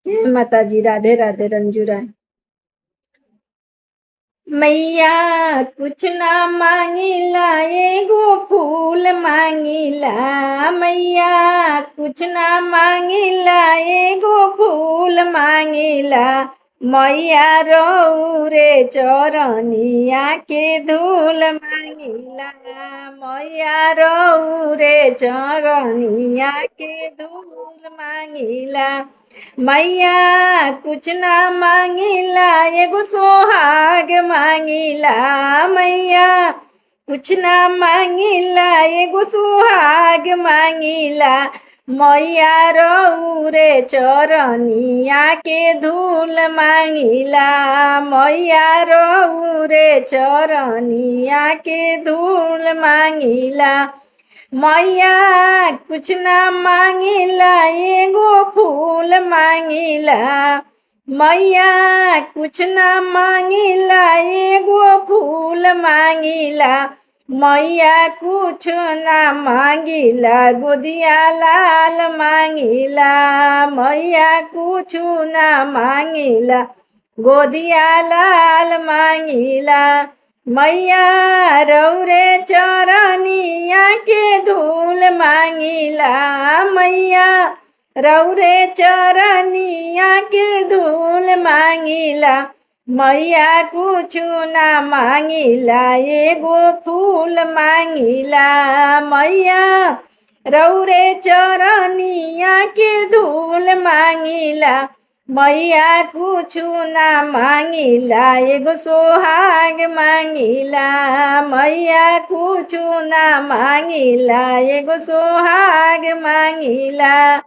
जय माता जी। राधे राधे रंजूराय। मैया कुछ ना मांगिला एगो फूल मांगिला। मैया कुछ ना मांगिला एगो फूल मांगिला। मैया रौरे चरनिया के धूल मांगिला। मैया रौरे चरनिया के धूल मांगिला। मैया कुछ ना मांगिला एगो सोहाग मांगिला। मैया कुछ ना मांगिला एगो सुहाग मांगिला। मैया रौरे चरनिया के धूल मांगिला। मैया रौरे चरनिया के धूल मांगिला। मैया कुछ ना मांगिला एगो फूल मांगिला। मैया कुछ ना मांगिला एगो फूल मांगिला। मैया कुछ ना मांगिला गोदिया लाल मांगिला। मैया कुछ ना मांगिला गोदिया लाल मांगिला। मैया रौरे चरनिया के धूल मांगिला। मैया रौरे चरनिया के धूल मांगिला। मैया कुछ ना मांगिला एगो फूल मांगिला। मैया रौरे चरनिया के धूल मांगिला। मैया कुछ ना मांगिला एगो सोहाग मांगिला। मैया कुछ ना मांगिला एगो सोहाग मांगिला।